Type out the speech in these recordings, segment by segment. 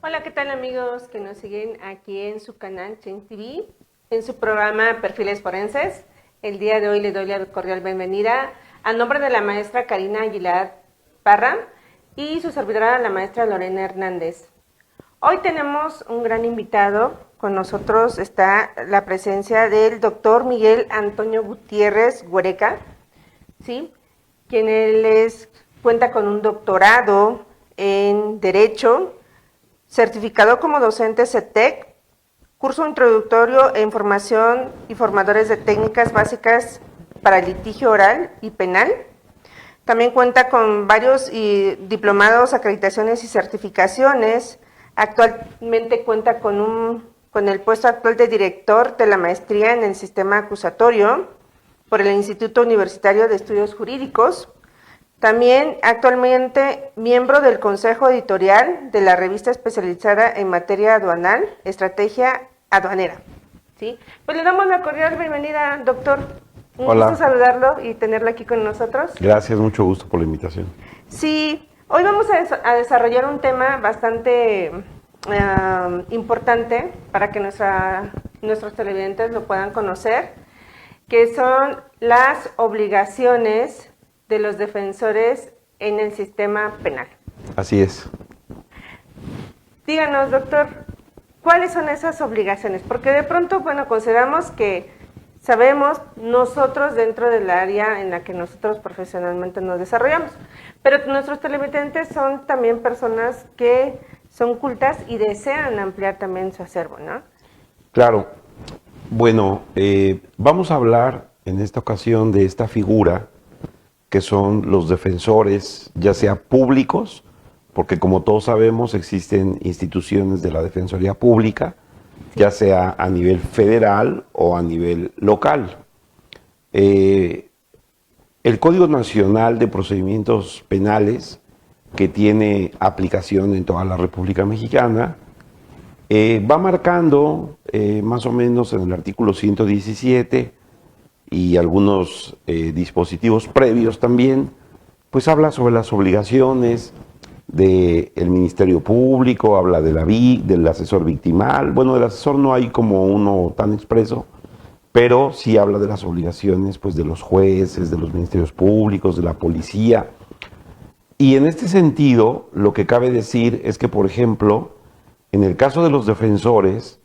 Hola, ¿qué tal amigos que nos siguen aquí en su canal Change TV, en su programa Perfiles Forenses? El día de hoy le doy la cordial bienvenida a nombre de la maestra Karina Aguilar Parra y su servidora, la maestra Lorena Hernández. Hoy tenemos un gran invitado, con nosotros está la presencia del doctor Miguel Antonio Gutiérrez Huereca, ¿sí? Quien cuenta con un doctorado en Derecho, certificado como docente CETEC, curso introductorio en formación y formadores de técnicas básicas para litigio oral y penal. También cuenta con varios diplomados, acreditaciones y certificaciones. Actualmente cuenta con el puesto actual de director de la maestría en el sistema acusatorio por el Instituto Universitario de Estudios Jurídicos. También actualmente miembro del Consejo Editorial de la revista especializada en materia aduanal, Estrategia Aduanera. ¿Sí? Pues le damos la cordial bienvenida, doctor. Un gusto saludarlo y tenerlo aquí con nosotros. Gracias, mucho gusto por la invitación. Sí, hoy vamos a desarrollar un tema bastante importante para que nuestros televidentes lo puedan conocer, que son las obligaciones de los defensores en el sistema penal. Así es. Díganos, doctor, ¿cuáles son esas obligaciones? Porque de pronto, consideramos que sabemos nosotros dentro del área en la que nosotros profesionalmente nos desarrollamos, pero nuestros televidentes son también personas que son cultas y desean ampliar también su acervo, ¿no? Claro. Bueno, vamos a hablar en esta ocasión de esta figura que son los defensores, ya sea públicos, porque como todos sabemos existen instituciones de la Defensoría Pública, ya sea a nivel federal o a nivel local. El Código Nacional de Procedimientos Penales, que tiene aplicación en toda la República Mexicana, va marcando más o menos en el artículo 117 y algunos dispositivos previos también, pues habla sobre las obligaciones del Ministerio Público, habla de del asesor victimal. Bueno, del asesor no hay como uno tan expreso, pero sí habla de las obligaciones pues, de los jueces, de los ministerios públicos, de la policía. Y en este sentido, lo que cabe decir es que, por ejemplo, en el caso de los defensores,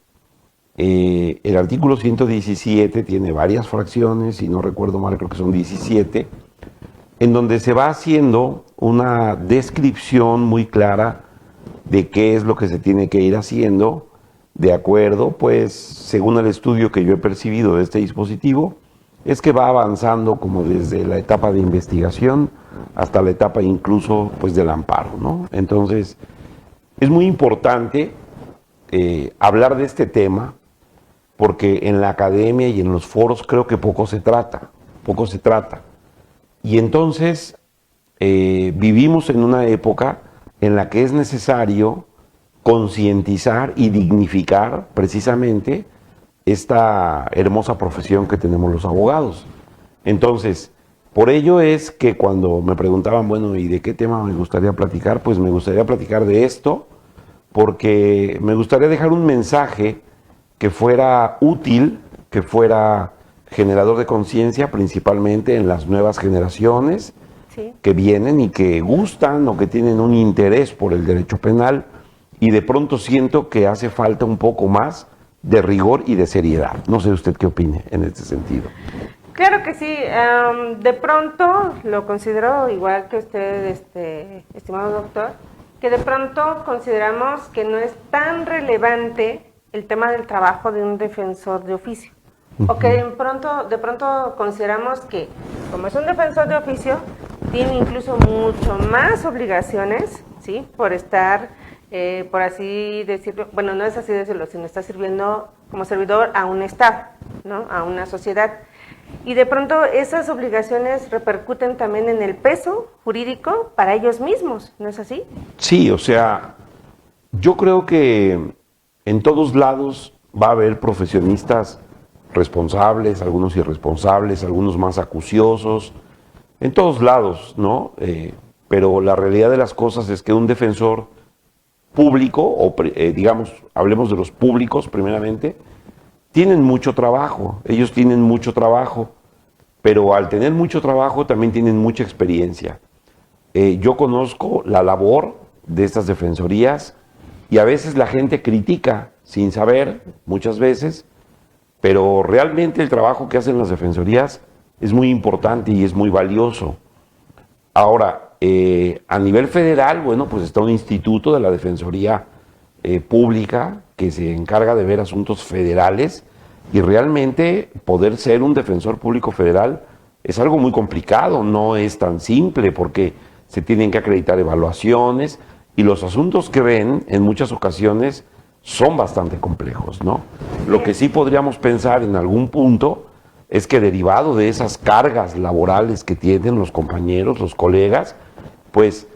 el artículo 117 tiene varias fracciones, si no recuerdo mal, creo que son 17, en donde se va haciendo una descripción muy clara de qué es lo que se tiene que ir haciendo, de acuerdo, pues, según el estudio que yo he percibido de este dispositivo, es que va avanzando como desde la etapa de investigación hasta la etapa incluso, pues, del amparo, ¿no? Entonces, es muy importante hablar de este tema, porque en la academia y en los foros creo que poco se trata. Y entonces vivimos en una época en la que es necesario concientizar y dignificar precisamente esta hermosa profesión que tenemos los abogados. Entonces, por ello es que cuando me preguntaban, bueno, ¿y de qué tema me gustaría platicar? Pues me gustaría platicar de esto, porque me gustaría dejar un mensaje que fuera útil, que fuera generador de conciencia, principalmente en las nuevas generaciones que vienen y que gustan o que tienen un interés por el derecho penal, y de pronto siento que hace falta un poco más de rigor y de seriedad. No sé usted qué opine en este sentido. Claro que sí, de pronto lo considero igual que usted, estimado doctor, que de pronto consideramos que no es tan relevante el tema del trabajo de un defensor de oficio. O que de pronto consideramos que, como es un defensor de oficio, tiene incluso mucho más obligaciones, ¿sí? Por estar, por así decirlo, bueno, no es así decirlo, sino está sirviendo como servidor a un Estado, ¿no? A una sociedad. Y de pronto esas obligaciones repercuten también en el peso jurídico para ellos mismos, ¿no es así? Sí, o sea, yo creo que en todos lados va a haber profesionistas responsables, algunos irresponsables, algunos más acuciosos, en todos lados, ¿no? Pero la realidad de las cosas es que un defensor público, o digamos, hablemos de los públicos primeramente, tienen mucho trabajo, ellos tienen mucho trabajo, pero al tener mucho trabajo también tienen mucha experiencia. Yo conozco la labor de estas defensorías y a veces la gente critica sin saber, muchas veces, pero realmente el trabajo que hacen las defensorías es muy importante y es muy valioso. Ahora, a nivel federal, bueno, pues está un instituto de la Defensoría Pública que se encarga de ver asuntos federales y realmente poder ser un defensor público federal es algo muy complicado, no es tan simple porque se tienen que acreditar evaluaciones y los asuntos que ven en muchas ocasiones son bastante complejos, ¿no? Lo que sí podríamos pensar en algún punto es que derivado de esas cargas laborales que tienen los compañeros, los colegas, pues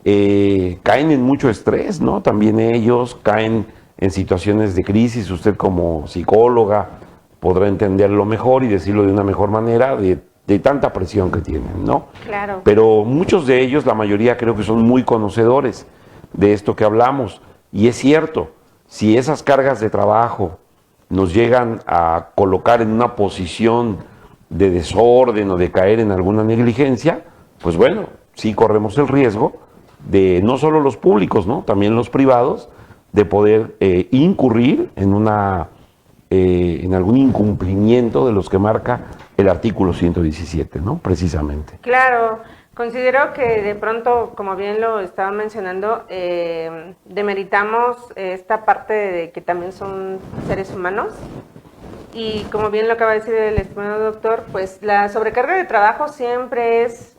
caen en mucho estrés, ¿no? También ellos caen en situaciones de crisis. Usted como psicóloga podrá entenderlo mejor y decirlo de una mejor manera de tanta presión que tienen, ¿no? Claro. Pero muchos de ellos, la mayoría creo que son muy conocedores de esto que hablamos. Y es cierto, si esas cargas de trabajo nos llegan a colocar en una posición de desorden o de caer en alguna negligencia, pues bueno, sí corremos el riesgo de no solo los públicos, ¿no? También los privados, de poder incurrir en algún incumplimiento de los que marca el artículo 117, ¿no? Precisamente. Claro, considero que de pronto, como bien lo estaba mencionando, demeritamos esta parte de que también son seres humanos. Y como bien lo acaba de decir el estimado doctor, pues la sobrecarga de trabajo siempre es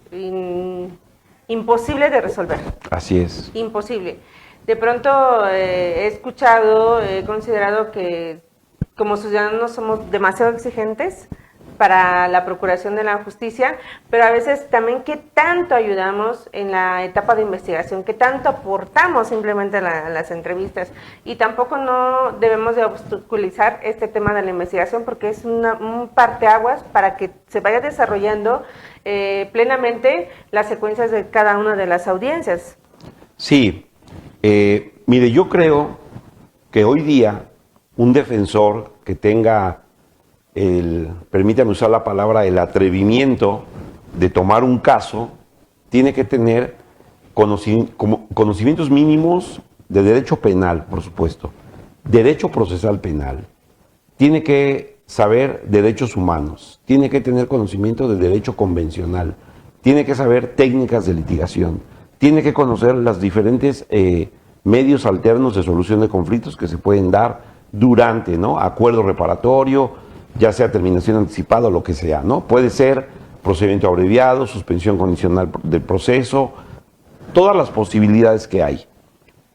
imposible de resolver. Así es. Imposible. De pronto he escuchado, he considerado que como ciudadanos somos demasiado exigentes para la procuración de la justicia, pero a veces también qué tanto ayudamos en la etapa de investigación, qué tanto aportamos simplemente a las entrevistas, y tampoco no debemos de obstaculizar este tema de la investigación porque es un parteaguas para que se vaya desarrollando plenamente las secuencias de cada una de las audiencias. Sí, mire, yo creo que hoy día un defensor que tenga permítame usar la palabra, el atrevimiento de tomar un caso, tiene que tener conocimientos mínimos de derecho penal, por supuesto, derecho procesal penal, tiene que saber derechos humanos, tiene que tener conocimiento de derecho convencional, tiene que saber técnicas de litigación, tiene que conocer los diferentes medios alternos de solución de conflictos que se pueden dar durante, ¿no? Acuerdo reparatorio, ya sea terminación anticipada o lo que sea, ¿no? Puede ser procedimiento abreviado, suspensión condicional del proceso, todas las posibilidades que hay.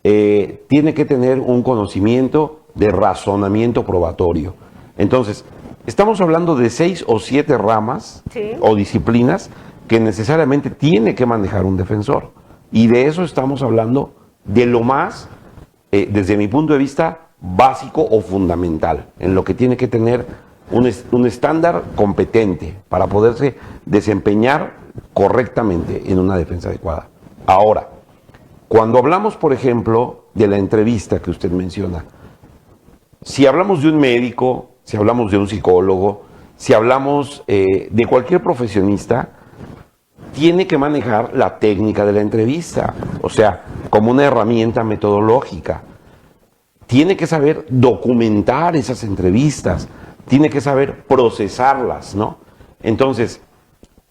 Tiene que tener un conocimiento de razonamiento probatorio. Entonces, estamos hablando de 6 o 7 ramas, ¿sí?, o disciplinas que necesariamente tiene que manejar un defensor. Y de eso estamos hablando de lo más, desde mi punto de vista, básico o fundamental, en lo que tiene que tener un estándar competente para poderse desempeñar correctamente en una defensa adecuada. Ahora, cuando hablamos, por ejemplo, de la entrevista que usted menciona, si hablamos de un médico, si hablamos de un psicólogo, si hablamos de cualquier profesionista, tiene que manejar la técnica de la entrevista, o sea, como una herramienta metodológica. Tiene que saber documentar esas entrevistas, tiene que saber procesarlas, ¿no? Entonces,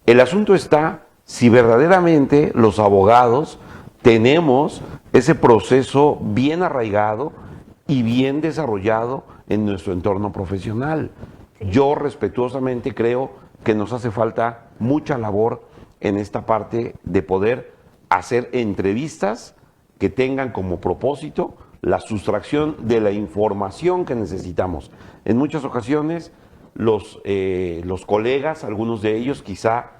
el asunto está si verdaderamente los abogados tenemos ese proceso bien arraigado y bien desarrollado en nuestro entorno profesional. Yo respetuosamente creo que nos hace falta mucha labor en esta parte de poder hacer entrevistas que tengan como propósito la sustracción de la información que necesitamos. En muchas ocasiones los colegas, algunos de ellos quizá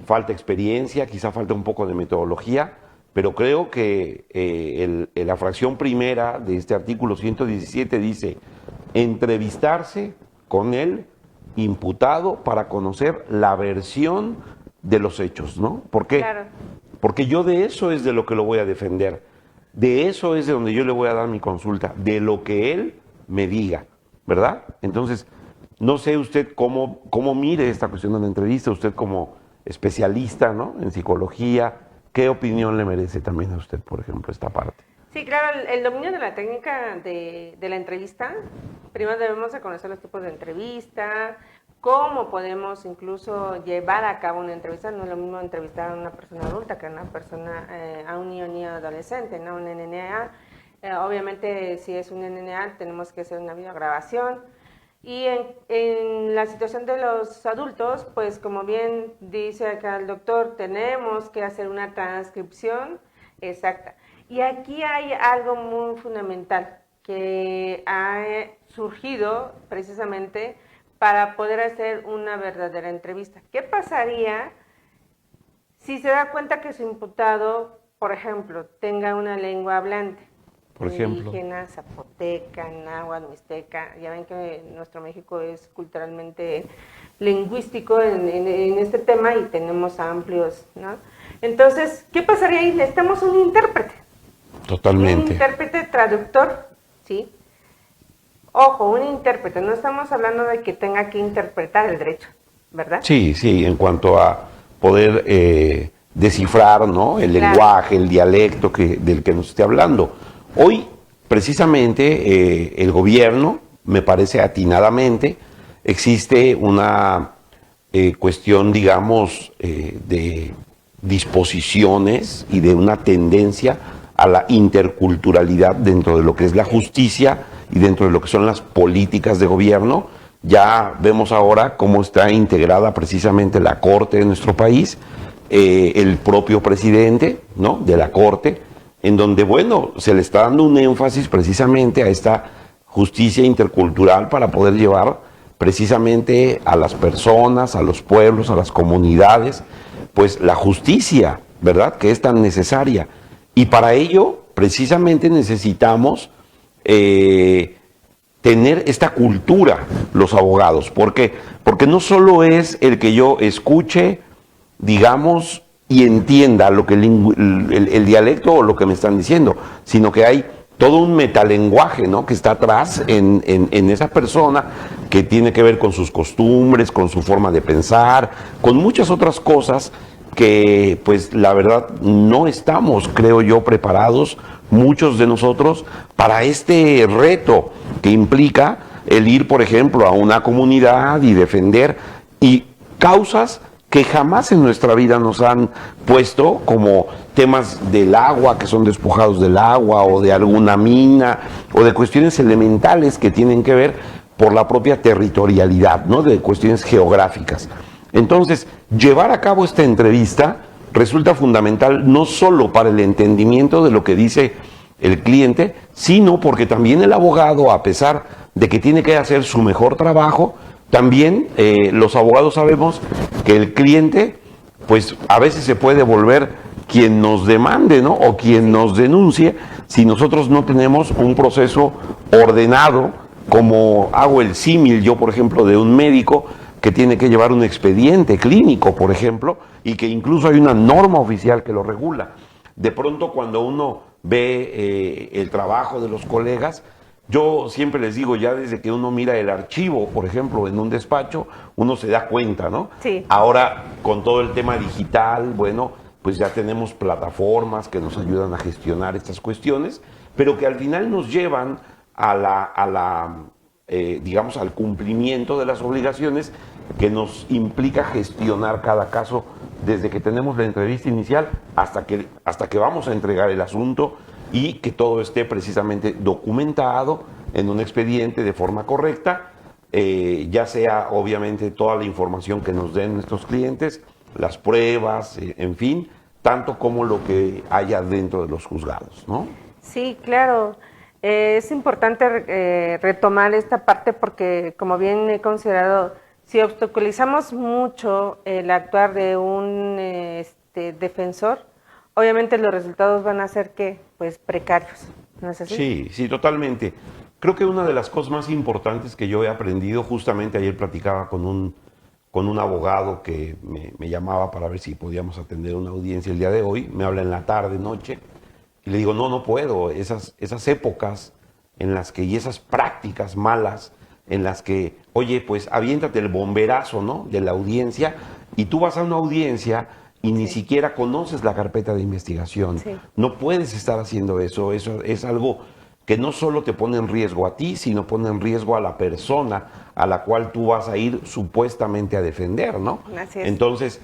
falta experiencia, quizá falta un poco de metodología, pero creo que la fracción primera de este artículo 117 dice entrevistarse con el imputado para conocer la versión de los hechos, ¿no? ¿Por qué? Claro. Porque yo de eso es de lo que lo voy a defender, de eso es de donde yo le voy a dar mi consulta, de lo que él me diga, ¿verdad? Entonces, no sé usted cómo mire esta cuestión de la entrevista, usted como especialista, ¿no?, en psicología, ¿qué opinión le merece también a usted, por ejemplo, esta parte? Sí, claro, el dominio de la técnica de la entrevista, primero debemos de conocer los tipos de entrevista, cómo podemos incluso llevar a cabo una entrevista. No es lo mismo entrevistar a una persona adulta que a una persona, a un niño adolescente, ¿no? Un NNA. Obviamente, si es un NNA, tenemos que hacer una videograbación. Y en la situación de los adultos, pues como bien dice acá el doctor, tenemos que hacer una transcripción exacta. Y aquí hay algo muy fundamental que ha surgido precisamente para poder hacer una verdadera entrevista. ¿Qué pasaría si se da cuenta que su imputado, por ejemplo, tenga una lengua hablante? Por ejemplo, indígena, zapoteca, náhuatl, mixteca. Ya ven que nuestro México es culturalmente lingüístico en este tema y tenemos amplios, ¿no? Entonces, ¿qué pasaría ahí? Necesitamos un intérprete. totalmente. Un intérprete traductor, ¿sí? Ojo, un intérprete, no estamos hablando de que tenga que interpretar el derecho, ¿verdad? Sí, sí, en cuanto a poder descifrar, ¿no?, el lenguaje, el dialecto del que nos esté hablando. Hoy, precisamente, el gobierno, me parece atinadamente, existe una cuestión, digamos, de disposiciones y de una tendencia a la interculturalidad dentro de lo que es la justicia y dentro de lo que son las políticas de gobierno. Ya vemos ahora cómo está integrada precisamente la Corte de nuestro país, el propio presidente, ¿no?, de la Corte, en donde, bueno, se le está dando un énfasis precisamente a esta justicia intercultural para poder llevar precisamente a las personas, a los pueblos, a las comunidades, pues la justicia, ¿verdad?, que es tan necesaria. Y para ello, precisamente necesitamos tener esta cultura, los abogados. ¿Por qué? Porque no solo es el que yo escuche, digamos, y entienda lo que el dialecto o lo que me están diciendo, sino que hay todo un metalenguaje, ¿no?, que está atrás en esa persona, que tiene que ver con sus costumbres, con su forma de pensar, con muchas otras cosas que, pues, la verdad, no estamos, creo yo, preparados, muchos de nosotros, para este reto que implica el ir, por ejemplo, a una comunidad y defender y causas que jamás en nuestra vida nos han puesto, como temas del agua, que son despojados del agua, o de alguna mina, o de cuestiones elementales que tienen que ver por la propia territorialidad, ¿no?, de cuestiones geográficas. Entonces, llevar a cabo esta entrevista resulta fundamental no solo para el entendimiento de lo que dice el cliente, sino porque también el abogado, a pesar de que tiene que hacer su mejor trabajo, también los abogados sabemos que el cliente, pues a veces se puede volver quien nos demande, ¿no?, o quien nos denuncie, si nosotros no tenemos un proceso ordenado, como hago el símil yo, por ejemplo, de un médico que tiene que llevar un expediente clínico, por ejemplo, y que incluso hay una norma oficial que lo regula. De pronto, cuando uno ve el trabajo de los colegas, yo siempre les digo, ya desde que uno mira el archivo, por ejemplo, en un despacho, uno se da cuenta, ¿no? Sí. Ahora, con todo el tema digital, bueno, pues ya tenemos plataformas que nos ayudan a gestionar estas cuestiones, pero que al final nos llevan digamos, al cumplimiento de las obligaciones que nos implica gestionar cada caso desde que tenemos la entrevista inicial hasta que vamos a entregar el asunto y que todo esté precisamente documentado en un expediente de forma correcta, ya sea obviamente toda la información que nos den nuestros clientes, las pruebas, en fin, tanto como lo que haya dentro de los juzgados, ¿no? Sí, claro. Es importante retomar esta parte porque, como bien he considerado, si obstaculizamos mucho el actuar de un defensor, obviamente los resultados van a ser que, pues, precarios, ¿no es así? Sí, sí, totalmente. Creo que una de las cosas más importantes que yo he aprendido, justamente ayer platicaba con un abogado que me llamaba para ver si podíamos atender una audiencia el día de hoy, me habla en la tarde, noche, Y le digo, no, no puedo. Esas épocas en las que, y esas prácticas malas, en las que, oye, pues aviéntate el bomberazo, ¿no? De la audiencia, y tú vas a una audiencia y ni siquiera conoces la carpeta de investigación. Sí. No puedes estar haciendo eso. Eso es algo que no solo te pone en riesgo a ti, sino pone en riesgo a la persona a la cual tú vas a ir supuestamente a defender, ¿no? Así es. Entonces,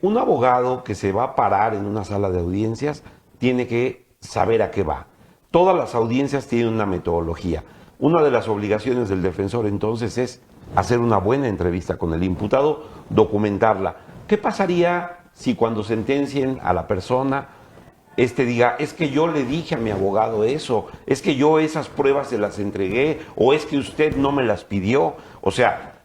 un abogado que se va a parar en una sala de audiencias tiene que saber a qué va. Todas las audiencias tienen una metodología. Una de las obligaciones del defensor entonces es hacer una buena entrevista con el imputado, documentarla. ¿Qué pasaría si cuando sentencien a la persona, diga, es que yo le dije a mi abogado eso, es que yo esas pruebas se las entregué, o es que usted no me las pidió? O sea,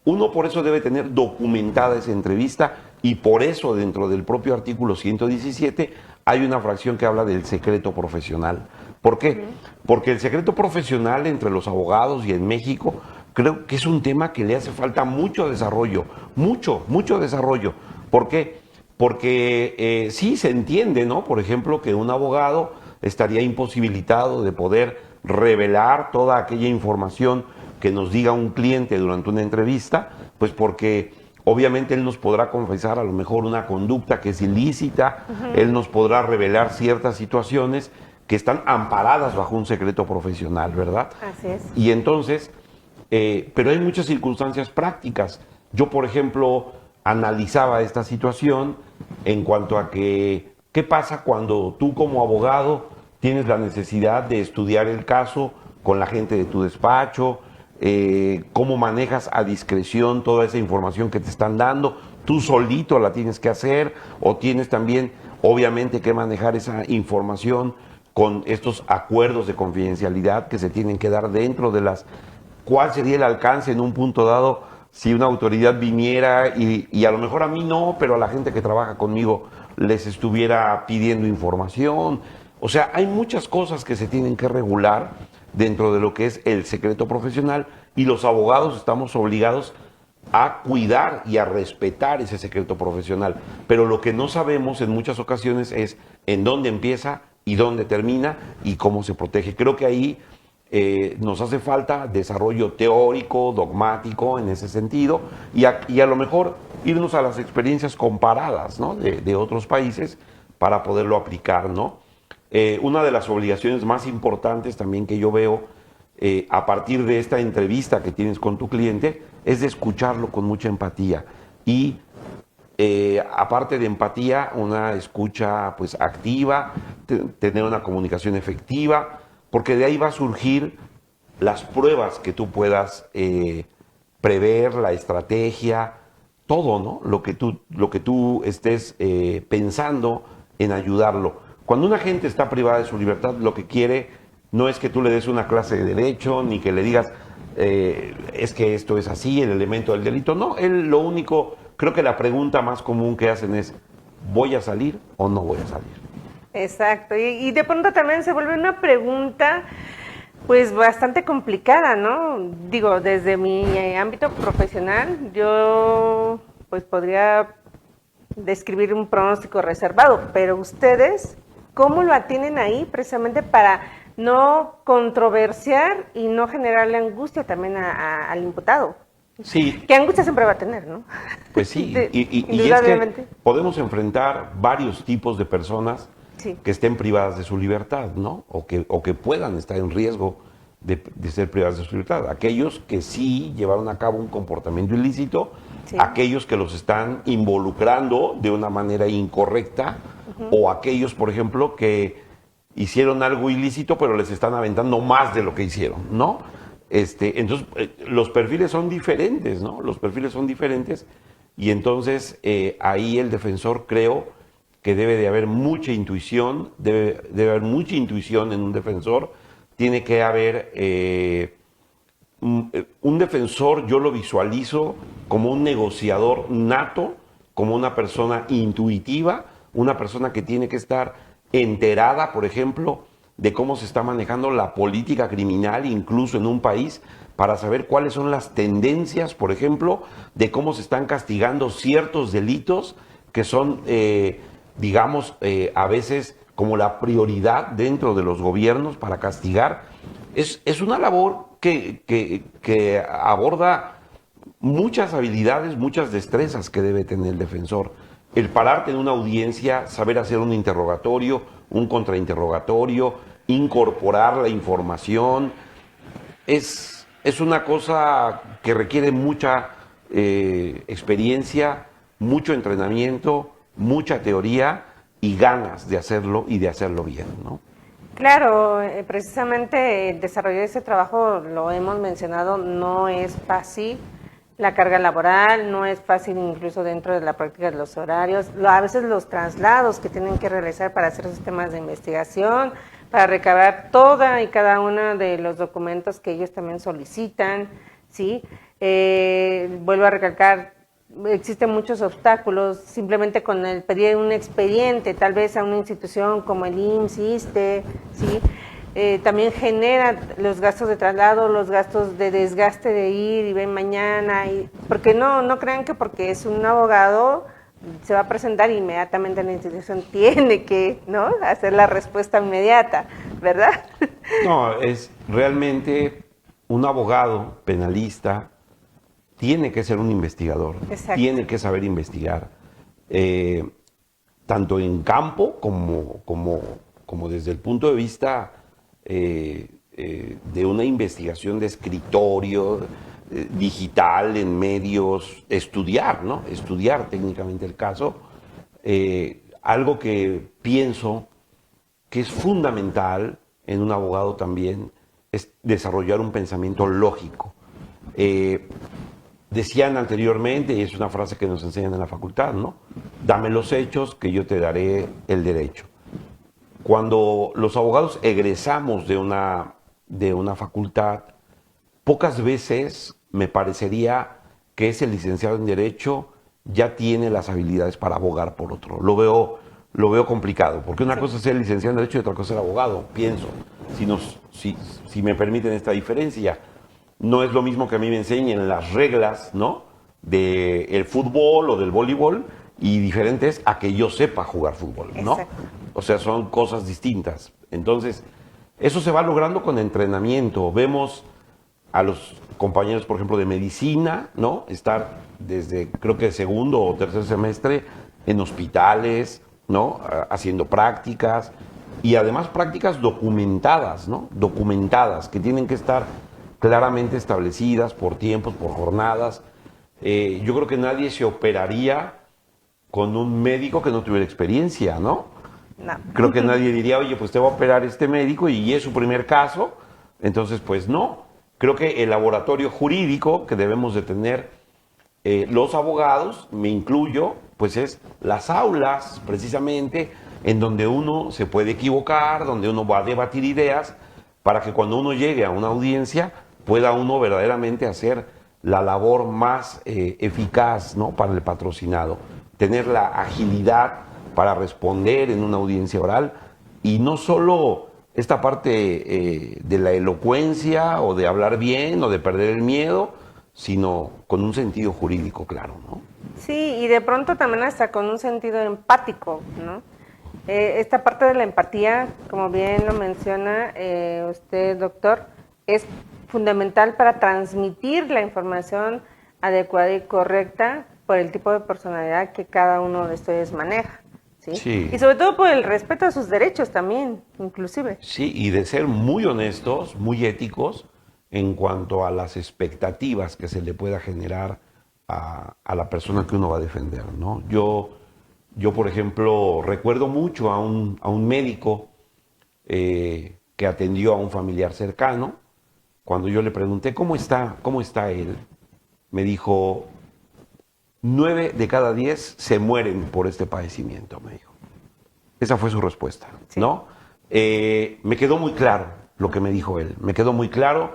uno por eso debe tener documentada esa entrevista, y por eso dentro del propio artículo 117 hay una fracción que habla del secreto profesional. ¿Por qué? Porque el secreto profesional entre los abogados y en México creo que es un tema que le hace falta mucho desarrollo, mucho desarrollo. ¿Por qué? Porque sí se entiende, ¿no? Por ejemplo, que un abogado estaría imposibilitado de poder revelar toda aquella información que nos diga un cliente durante una entrevista, pues porque obviamente él nos podrá confesar a lo mejor una conducta que es ilícita, él nos podrá revelar ciertas situaciones que están amparadas bajo un secreto profesional, ¿verdad? Así es. Y entonces, pero hay muchas circunstancias prácticas. Yo, por ejemplo, analizaba esta situación en cuanto a que, ¿qué pasa cuando tú como abogado tienes la necesidad de estudiar el caso con la gente de tu despacho? ¿Cómo manejas a discreción toda esa información que te están dando? ¿Tú solito la tienes que hacer o tienes también, obviamente, que manejar esa información con estos acuerdos de confidencialidad que se tienen que dar dentro de las... ¿Cuál sería el alcance en un punto dado si una autoridad viniera y a lo mejor a mí no, pero a la gente que trabaja conmigo les estuviera pidiendo información? O sea, hay muchas cosas que se tienen que regular dentro de lo que es el secreto profesional, y los abogados estamos obligados a cuidar y a respetar ese secreto profesional. Pero lo que no sabemos en muchas ocasiones es en dónde empieza y dónde termina y cómo se protege. Creo que ahí nos hace falta desarrollo teórico, dogmático en ese sentido, y a lo mejor irnos a las experiencias comparadas, ¿no? de otros países para poderlo aplicar, ¿no? Una de las obligaciones más importantes también que yo veo a partir de esta entrevista que tienes con tu cliente es de escucharlo con mucha empatía, y aparte de empatía, una escucha pues activa, tener una comunicación efectiva, porque de ahí va a surgir las pruebas que tú puedas prever, la estrategia, todo, ¿no? Lo que tú estés pensando en ayudarlo. Cuando una gente está privada de su libertad, lo que quiere no es que tú le des una clase de derecho, ni que le digas, es que esto es así, el elemento del delito. No, él lo único, creo que la pregunta más común que hacen es, ¿voy a salir o no voy a salir? Exacto, y de pronto también se vuelve una pregunta pues bastante complicada, ¿no? Digo, desde mi ámbito profesional, yo pues podría describir un pronóstico reservado, pero ustedes, ¿cómo lo atienen ahí precisamente para no controversiar y no generarle angustia también al imputado? Sí. ¿Qué angustia siempre va a tener, no? Pues sí, y es que podemos enfrentar varios tipos de personas que estén privadas de su libertad, ¿no? O que puedan estar en riesgo de ser privadas de su libertad. Aquellos que sí llevaron a cabo un comportamiento ilícito, aquellos que los están involucrando de una manera incorrecta, o aquellos, por ejemplo, que hicieron algo ilícito pero les están aventando más de lo que hicieron, ¿no? Entonces, los perfiles son diferentes, ¿no? Los perfiles son diferentes, y entonces ahí el defensor, creo que debe de haber mucha intuición, debe haber mucha intuición en un defensor. Tiene que haber un defensor, yo lo visualizo como un negociador nato, como una persona intuitiva, una persona que tiene que estar enterada, por ejemplo, de cómo se está manejando la política criminal, incluso en un país, para saber cuáles son las tendencias, por ejemplo, de cómo se están castigando ciertos delitos que son, digamos, a veces como la prioridad dentro de los gobiernos para castigar. Es una labor que aborda muchas habilidades, muchas destrezas que debe tener el defensor. El pararte en una audiencia, saber hacer un interrogatorio, un contrainterrogatorio, incorporar la información, es una cosa que requiere mucha experiencia, mucho entrenamiento, mucha teoría y ganas de hacerlo y de hacerlo bien, ¿no? Claro, precisamente el desarrollar ese trabajo, lo hemos mencionado, no es fácil. La carga laboral no es fácil, incluso dentro de la práctica de los horarios. A veces los traslados que tienen que realizar para hacer esos temas de investigación, para recabar toda y cada uno de los documentos que ellos también solicitan, ¿sí? Vuelvo a recalcar, existen muchos obstáculos simplemente con el pedir un expediente, tal vez a una institución como el IMSS, ISSSTE, ¿sí? También genera los gastos de traslado, los gastos de desgaste de ir y ven mañana, porque no crean que porque es un abogado se va a presentar inmediatamente en la institución, tiene que, ¿no?, hacer la respuesta inmediata, ¿verdad? No, es realmente un abogado penalista tiene que ser un investigador, Exacto. Tiene que saber investigar, tanto en campo como desde el punto de vista de una investigación de escritorio, digital, en medios, estudiar, ¿no? Estudiar técnicamente el caso. Algo que pienso que es fundamental en un abogado también es desarrollar un pensamiento lógico. Decían anteriormente, y es una frase que nos enseñan en la facultad, ¿no? Dame los hechos que yo te daré el derecho. Cuando los abogados egresamos de una facultad, pocas veces me parecería que ese licenciado en Derecho ya tiene las habilidades para abogar por otro. Lo veo complicado, porque una cosa es ser licenciado en Derecho y otra cosa es ser abogado, pienso. Si me permiten esta diferencia, no es lo mismo que a mí me enseñen las reglas, ¿no?, del fútbol o del voleibol, y diferentes a que yo sepa jugar fútbol, ¿no? Exacto. O sea, son cosas distintas. Entonces, eso se va logrando con entrenamiento. Vemos a los compañeros, por ejemplo, de medicina, ¿no?, estar desde, creo que segundo o tercer semestre en hospitales, ¿no?, haciendo prácticas, y además prácticas documentadas, ¿no?, documentadas, que tienen que estar claramente establecidas por tiempos, por jornadas. Yo creo que nadie se operaría con un médico que no tuviera experiencia, ¿no? No. Creo que nadie diría, oye, pues te va a operar este médico y es su primer caso. Entonces, pues no. Creo que el laboratorio jurídico que debemos de tener los abogados, me incluyo, pues es las aulas, precisamente, en donde uno se puede equivocar, donde uno va a debatir ideas, para que cuando uno llegue a una audiencia pueda uno verdaderamente hacer la labor más eficaz, ¿no?, para el patrocinado. Tener la agilidad para responder en una audiencia oral, y no solo esta parte de la elocuencia o de hablar bien o de perder el miedo, sino con un sentido jurídico claro, ¿no? Sí, y de pronto también hasta con un sentido empático, ¿no? Esta parte de la empatía, como bien lo menciona usted, doctor, es fundamental para transmitir la información adecuada y correcta por el tipo de personalidad que cada uno de ustedes maneja, ¿sí? Sí. Y sobre todo por el respeto a sus derechos también, inclusive. Sí, y de ser muy honestos, muy éticos en cuanto a las expectativas que se le pueda generar a la persona que uno va a defender, ¿no? Yo, por ejemplo, recuerdo mucho a un médico que atendió a un familiar cercano. Cuando yo le pregunté, ¿cómo está él?, me dijo, 9 de cada 10 se mueren por este padecimiento, me dijo. Esa fue su respuesta, Sí. ¿no? Me quedó muy claro lo que me dijo él. Me quedó muy claro,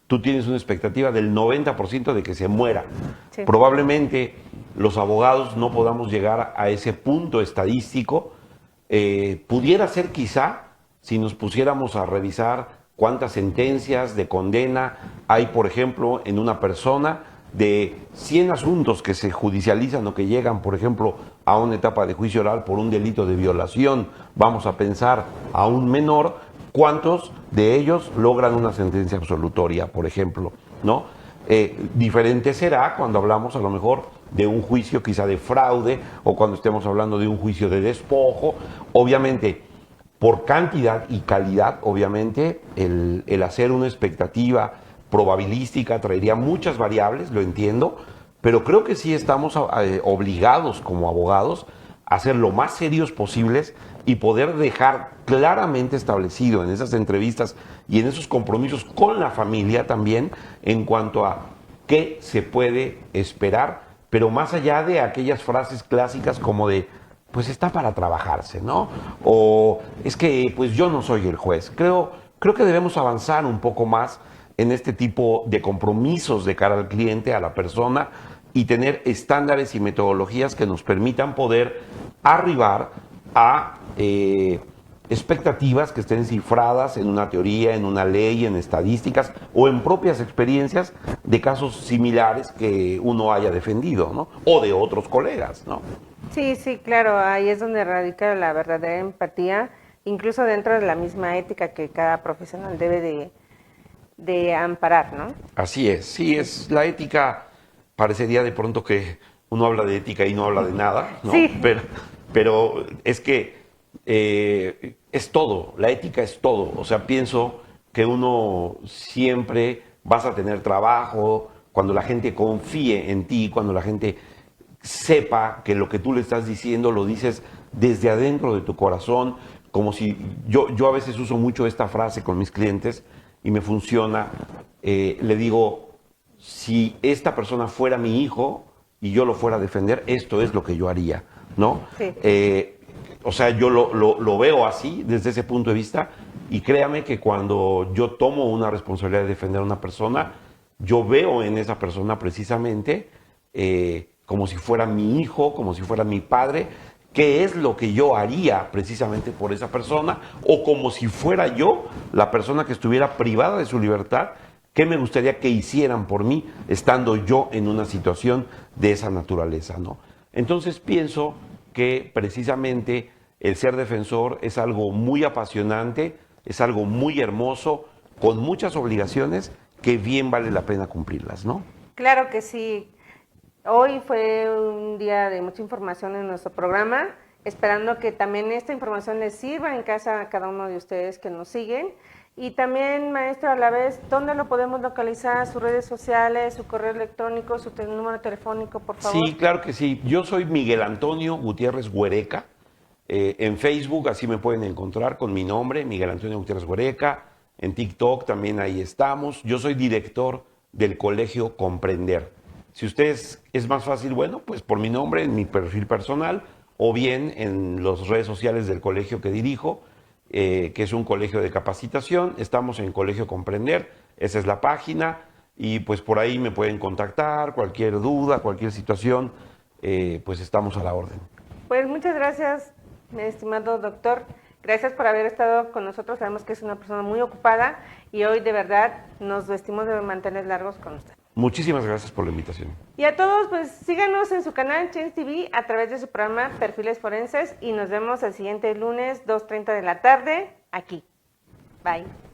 tú tienes una expectativa del 90% de que se muera. Sí. Probablemente los abogados no podamos llegar a ese punto estadístico. Pudiera ser quizá si nos pusiéramos a revisar cuántas sentencias de condena hay, por ejemplo, en una persona, de 100 asuntos que se judicializan o que llegan, por ejemplo, a una etapa de juicio oral por un delito de violación, vamos a pensar a un menor, ¿cuántos de ellos logran una sentencia absolutoria, por ejemplo? ¿No? Diferente será cuando hablamos a lo mejor de un juicio quizá de fraude o cuando estemos hablando de un juicio de despojo. Obviamente, por cantidad y calidad, obviamente, el hacer una expectativa probabilística traería muchas variables, lo entiendo, pero creo que sí estamos obligados como abogados a ser lo más serios posibles y poder dejar claramente establecido en esas entrevistas y en esos compromisos con la familia también en cuanto a qué se puede esperar, pero más allá de aquellas frases clásicas como de pues está para trabajarse, ¿no? O es que pues yo no soy el juez. Creo que debemos avanzar un poco más en este tipo de compromisos de cara al cliente, a la persona, y tener estándares y metodologías que nos permitan poder arribar a expectativas que estén cifradas en una teoría, en una ley, en estadísticas o en propias experiencias de casos similares que uno haya defendido, ¿no? O de otros colegas, ¿no? Sí, sí, claro, ahí es donde radica la verdadera empatía, incluso dentro de la misma ética que cada profesional debe de amparar, ¿no? Así es, sí, es la ética, parecería de pronto que uno habla de ética y no habla de nada, ¿no? Sí. Pero es que es todo, la ética es todo, o sea, pienso que uno siempre vas a tener trabajo, cuando la gente confíe en ti, cuando la gente sepa que lo que tú le estás diciendo lo dices desde adentro de tu corazón, como si yo a veces uso mucho esta frase con mis clientes y me funciona, le digo, si esta persona fuera mi hijo y yo lo fuera a defender, esto es lo que yo haría, ¿no? Sí. O sea, yo lo veo así, desde ese punto de vista, y créame que cuando yo tomo una responsabilidad de defender a una persona, yo veo en esa persona precisamente como si fuera mi hijo, como si fuera mi padre, qué es lo que yo haría precisamente por esa persona, o como si fuera yo la persona que estuviera privada de su libertad, qué me gustaría que hicieran por mí estando yo en una situación de esa naturaleza, ¿no? Entonces pienso que precisamente el ser defensor es algo muy apasionante, es algo muy hermoso, con muchas obligaciones que bien vale la pena cumplirlas, ¿no? Claro que sí. Hoy fue un día de mucha información en nuestro programa, esperando que también esta información les sirva en casa a cada uno de ustedes que nos siguen. Y también, maestro, a la vez, ¿dónde lo podemos localizar? ¿Sus redes sociales, su correo electrónico, su número telefónico, por favor? Sí, claro que sí. Yo soy Miguel Antonio Gutiérrez Huereca. En Facebook así me pueden encontrar con mi nombre, Miguel Antonio Gutiérrez Huereca. En TikTok también ahí estamos. Yo soy director del Colegio Comprender. Si ustedes es más fácil, bueno, pues por mi nombre en mi perfil personal o bien en las redes sociales del colegio que dirijo, que es un colegio de capacitación. Estamos en Colegio Comprender, esa es la página y pues por ahí me pueden contactar, cualquier duda, cualquier situación, pues estamos a la orden. Pues muchas gracias, mi estimado doctor. Gracias por haber estado con nosotros. Sabemos que es una persona muy ocupada y hoy de verdad nos vestimos de mantener largos con usted. Muchísimas gracias por la invitación. Y a todos, pues síganos en su canal Change TV a través de su programa Perfiles Forenses y nos vemos el siguiente lunes, 2:30 de la tarde, aquí. Bye.